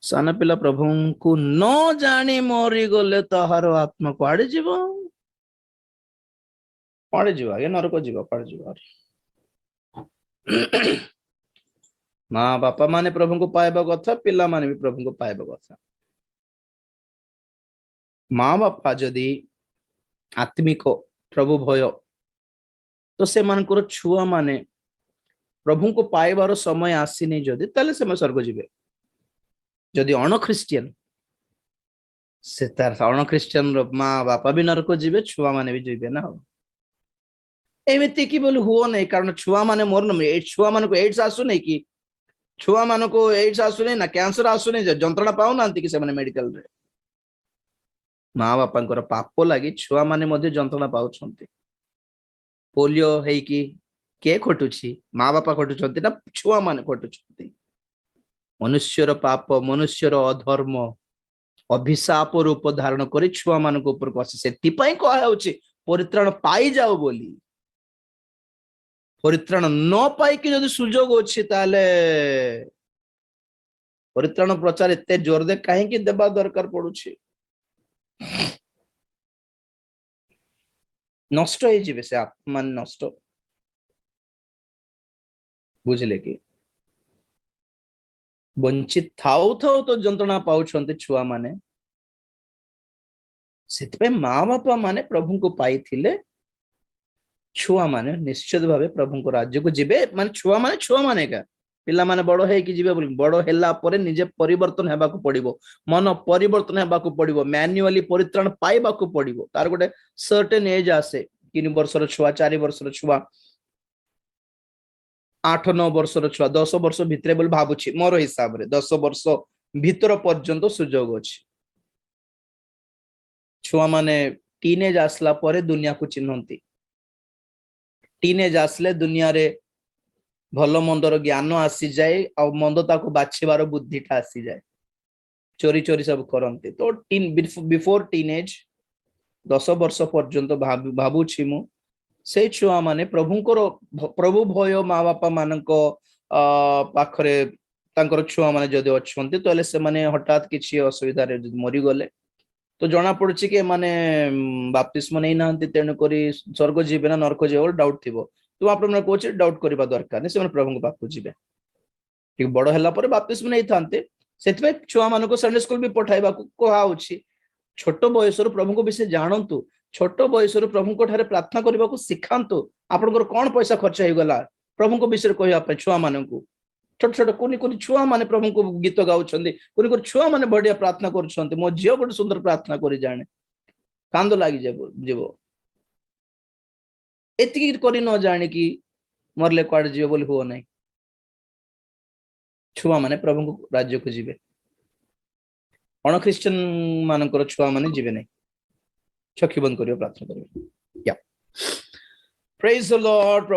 ସାନ ପିଲା ପ୍ରଭୁଙ୍କୁ ନ ଜାଣି ମରିଗଲେ ତାହାର ଆତ୍ମା କୁଆଡେ ଯିବ? କୁଆଡେ ଯିବ ଆଜ୍ଞା? ନରକ ଯିବ। କୁଆଡେ ଯିବ? ମା ବାପା ମାନେ ପ୍ରଭୁଙ୍କୁ ପାଇବା କଥା, ପିଲାମାନେ ବି ପ୍ରଭୁଙ୍କୁ ପାଇବା କଥା। ମା ବାପା ଯଦି ଆତ୍ମିକ ପ୍ରଭୁ ଭୟ, ତ ସେମାନଙ୍କର ଛୁଆ ମାନେ ପ୍ରଭୁଙ୍କୁ ପାଇବାର ସମୟ ଆସିନି ଯଦି, ତାହେଲେ ସେମାନେ ସ୍ୱର୍ଗ ଯିବେ। ଯଦି ଅଣଖ୍ରୀଷ୍ଟିଆନ, ସେ ତାର ଅଣଖ୍ରୀଷ୍ଟିଆନ ର ମା ବାପା ବି ନରକ ଯିବେ, ଛୁଆ ମାନେ ବି ଯିବେ ନା। ଏମିତି କି ବୋଲି ହୁଅ ନାହିଁ, କାରଣ ଛୁଆ ମାନେ ମୋର ଛୁଆ ମାନଙ୍କୁ ଏଡ୍ସ ଆସୁନାହିଁ କି? ଛୁଆ ମାନଙ୍କୁ ଏଡ୍ସ ଆସୁନି ନା, କ୍ୟାନ୍ସର ଆସୁନି, ଯନ୍ତ୍ରଣା ପାଉନାହାନ୍ତି କି ସେମାନେ ମେଡିକାଲରେ? ମା ବାପାଙ୍କର ପାପ ଲାଗି ଛୁଆ ମାନେ ମଧ୍ୟ ଯନ୍ତ୍ରଣା ପାଉଛନ୍ତି। ପୋଲିଓ ହେଇକି କିଏ ଖଟୁଛି? ମା ବାପା ଖଟୁଛନ୍ତି ନା ଛୁଆ ମାନେ ଖଟୁଛନ୍ତି? ମନୁଷ୍ୟର ପାପ, ମନୁଷ୍ୟର ଅଧର୍ମ ଅଭିଶାପ ରୂପ ଧାରଣ କରି ଛୁଆ ମାନଙ୍କ ଉପରକୁ ଆସେ। ସେଥିପାଇଁ କୁହାଯାଉଛି ପରିତ୍ରାଣ ପାଇଯାଉ ବୋଲି। ପରିତ୍ରାଣ ନ ପାଇକି ଯଦି ସୁଯୋଗ ଅଛି, ତାହେଲେ ପରିତ୍ରାଣ ପ୍ରଚାର ଏତେ ଜୋରରେ କାହିଁକି ଦେବା ଦରକାର ପଡୁଛି? ନଷ୍ଟ ହେଇଯିବେ ସେ ମାନେ ନଷ୍ଟ। ବୁଝିଲେ କି? ବଞ୍ଚିତ ଥାଉ ଥାଉ ତ ଯନ୍ତ୍ରଣା ପାଉଛନ୍ତି ଛୁଆ ମାନେ। ସେଥିପାଇଁ ମା ବାପା ମାନେ ପ୍ରଭୁଙ୍କୁ ପାଇଥିଲେ ଛୁଆ ମାନେ ନିଶ୍ଚିତ ଭାବେ ପ୍ରଭୁଙ୍କ ରାଜ୍ୟକୁ ଯିବେ। ମାନେ ଛୁଆ ମାନେ ଏକା, ପିଲାମାନେ ବଡ ହେଇକି ଯିବେ ବୋଲି, ବଡ ହେଲା ପରେ ନିଜେ ପରିବର୍ତ୍ତନ ହେବାକୁ ପଡିବ, ମନ ପରିବର୍ତ୍ତନ ହେବାକୁ ପଡିବ, ମ୍ୟାନ୍ୟୁଆଲି ପରିତ୍ରାଣ ପାଇବାକୁ ପଡିବ। ତାର ଗୋଟେ ସର୍ଟେନ ଏଜ ଆସେ। 3 ବର୍ଷର ଛୁଆ, 4 ବର୍ଷର ଛୁଆ, 8-9 ବର୍ଷର ଛୁଆ, 10 ବର୍ଷ ଭିତରେ ବୋଲି ଭାବୁଛି, ମୋର ହିସାବରେ 10 ବର୍ଷ ଭିତର ପର୍ଯ୍ୟନ୍ତ ସୁଯୋଗ ଅଛି। ଛୁଆ ମାନେ ଟିନେଜ ଆସିଲା ପରେ ଦୁନିଆକୁ ଚିହ୍ନନ୍ତି। ଟିନେଜ ଆସିଲେ ଦୁନିଆରେ ଭଲ ମନ୍ଦର ଜ୍ଞାନ ଆସିଯାଏ, ଆଉ ମନ୍ଦ ତାକୁ ବାଛିବାର ବୁଦ୍ଧିଟା ଆସିଯାଏ। ଚୋରି ଚୋରି ସବୁ କରନ୍ତି। ତ ବିଫୋର ଟିନେଜ 10 ବର୍ଷ ପର୍ଯ୍ୟନ୍ତ ଭାବୁଛି ମୁଁ, ସେଇ ଛୁଆ ମାନେ ପ୍ରଭୁ ଭୟ ମା ବାପା ମାନଙ୍କ ପାଖରେ ତାଙ୍କର ଛୁଆ ମାନେ ଯଦି ଅଛନ୍ତି, ତାହେଲେ ସେମାନେ ହଠାତ୍ କିଛି ଅସୁବିଧାରେ ମରିଗଲେ ତ ଜଣା ପଡୁଛି କି ଏମାନେ ବାପ୍ତିସ୍ମ ନେଇନାହାନ୍ତି, ତେଣୁକରି ସ୍ୱର୍ଗ ଯିବେ ନା ନରକ ଯିବେ ବୋଲି ଡାଉଟ ଥିବ। ତ ଆପଣମାନେ କହୁଛି ଡାଉଟ କରିବା ଦରକାର ନାହିଁ, ସେମାନେ ପ୍ରଭୁଙ୍କ ପାଖକୁ ଯିବେ। ଟିକେ ବଡ ହେଲା ପରେ ବାପ୍ତିସ୍ମ ନେଇଥାନ୍ତେ। ସେଥିପାଇଁ ଛୁଆ ମାନଙ୍କୁ ସଣ୍ଡେ ସ୍କୁଲ ବି ପଠାଇବାକୁ କୁହାଯାଉଛି। ଛୋଟ ବୟସରୁ ପ୍ରଭୁଙ୍କ ବିଷୟ ଜାଣନ୍ତୁ, ଛୋଟ ବୟସରୁ ପ୍ରଭୁଙ୍କ ଠାରେ ପ୍ରାର୍ଥନା କରିବାକୁ ଶିଖାନ୍ତୁ। ଆପଣଙ୍କର କଣ ପଇସା ଖର୍ଚ୍ଚ ହେଇଗଲା ପ୍ରଭୁଙ୍କ ବିଷୟରେ କହିବା ପାଇଁ ଛୁଆ ମାନଙ୍କୁ? ଛୋଟ ଛୋଟ କୁନି କୁନି ଛୁଆ ମାନେ ପ୍ରଭୁଙ୍କୁ ଗୀତ ଗାଉଛନ୍ତି, କୁନି କୁନି ଛୁଆ ମାନେ ବଢିଆ ପ୍ରାର୍ଥନା କରୁଛନ୍ତି। ମୋ ଝିଅ ଗୋଟେ ସୁନ୍ଦର ପ୍ରାର୍ଥନା କରି ଜାଣେ, କାନ୍ଦ ଲାଗିଯିବ। ଏତିକି କରି ନ ଜାଣିକି ମରିଲେ କୁଆଡେ ଯିବ ବୋଲି ହୁଅ ନାହିଁ। ଛୁଆ ମାନେ ପ୍ରଭୁଙ୍କ ରାଜ୍ୟକୁ ଯିବେ, ଅଣଖ୍ରୀଷ୍ଟିଆନ ମାନଙ୍କର ଛୁଆ ମାନେ ଯିବେ ନାହିଁ। ଚକ୍ଷୁ ବନ୍ଦ କରିବ, ପ୍ରାର୍ଥନା କରିବ। ପ୍ରେଜ ଦ ଲର୍ଡ।